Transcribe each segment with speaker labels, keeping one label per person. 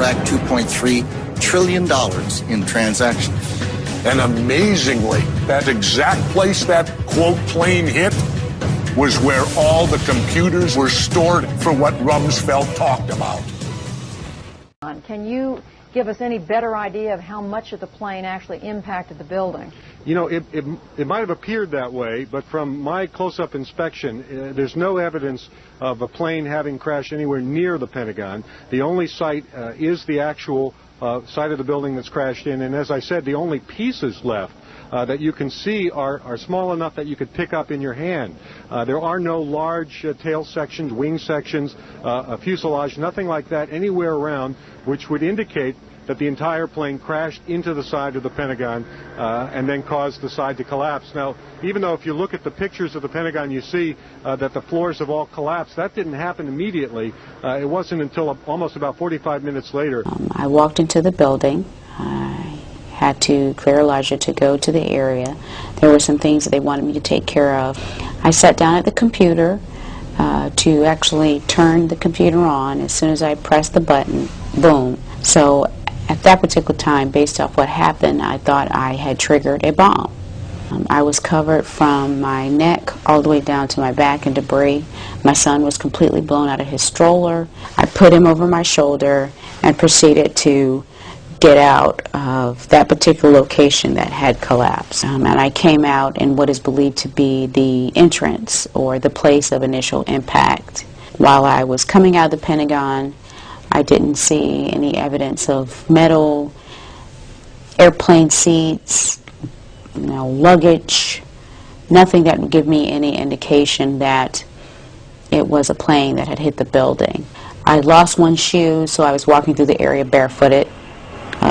Speaker 1: tracked $2.3 trillion in transactions.
Speaker 2: And amazingly, that exact place that, quote, plane hit was where all the computers were stored for what Rumsfeld talked about.
Speaker 3: Can you give us any better idea of how much of the plane actually impacted the building?
Speaker 4: You know, it might have appeared that way, but from my close-up inspection, there's no evidence of a plane having crashed anywhere near the Pentagon. The only site is the actual site of the building that's crashed in, and as I said, the only pieces left that you can see are small enough that you could pick up in your hand. There are no large tail sections, wing sections, a fuselage, nothing like that anywhere around, which would indicate that the entire plane crashed into the side of the Pentagon and then caused the side to collapse. Now, even though if you look at the pictures of the Pentagon, you see that the floors have all collapsed, that didn't happen immediately. It wasn't until almost about 45 minutes later.
Speaker 5: I walked into the building. I had to clear Elijah to go to the area. There were some things that they wanted me to take care of. I sat down at the computer to actually turn the computer on. As soon as I pressed the button, boom. So at that particular time, based off what happened, I thought I had triggered a bomb. I was covered from my neck all the way down to my back in debris. My son was completely blown out of his stroller. I put him over my shoulder and proceeded to get out of that particular location that had collapsed. And I came out in what is believed to be the entrance or the place of initial impact. While I was coming out of the Pentagon, I didn't see any evidence of metal, airplane seats, luggage, nothing that would give me any indication that it was a plane that had hit the building. I lost one shoe, so I was walking through the area barefooted.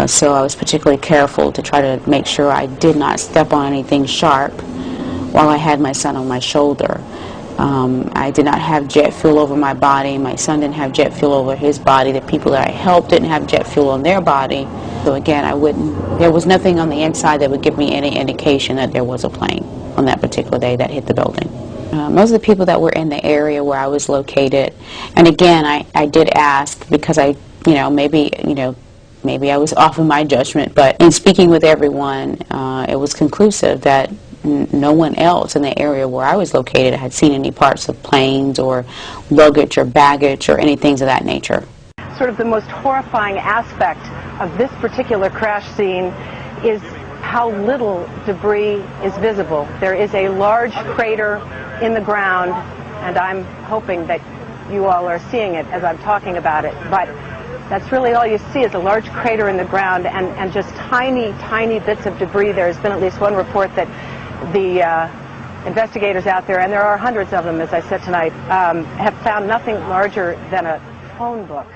Speaker 5: So I was particularly careful to try to make sure I did not step on anything sharp while I had my son on my shoulder. I did not have jet fuel over my body. My son didn't have jet fuel over his body. The people that I helped didn't have jet fuel on their body. So again, there was nothing on the inside that would give me any indication that there was a plane on that particular day that hit the building. Most of the people that were in the area where I was located, and again, I did ask because maybe I was off of my judgment, but in speaking with everyone, it was conclusive that no one else in the area where I was located had seen any parts of planes or luggage or baggage or anything of that nature.
Speaker 3: Sort of the most horrifying aspect of this particular crash scene is how little debris is visible. There is a large crater in the ground, and I'm hoping that you all are seeing it as I'm talking about it, but that's really all you see is a large crater in the ground and just tiny, tiny bits of debris. There's been at least one report that the investigators out there, and there are hundreds of them, as I said tonight, have found nothing larger than a phone book.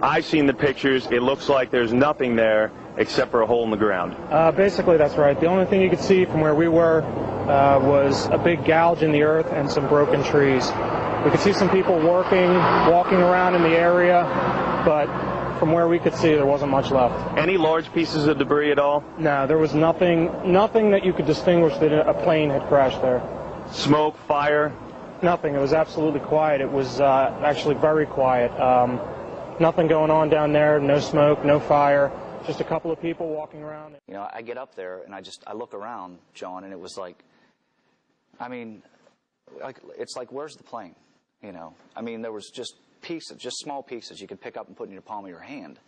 Speaker 6: I've seen the pictures. It looks like there's nothing there except for a hole in the ground.
Speaker 7: Basically, that's right. The only thing you could see from where we were was a big gouge in the earth and some broken trees. We could see some people walking around in the area, but from where we could see, there wasn't much left.
Speaker 6: Any large pieces of debris at all?
Speaker 7: No, there was nothing that you could distinguish that a plane had crashed there.
Speaker 6: Smoke, fire?
Speaker 7: Nothing. It was absolutely quiet. It was actually very quiet. Nothing going on down there, no smoke, no fire, just a couple of people walking around.
Speaker 8: You know, I get up there and I look around, John, and it was like, it's like, where's the plane? There was just pieces, just small pieces you could pick up and put in your palm of your hand.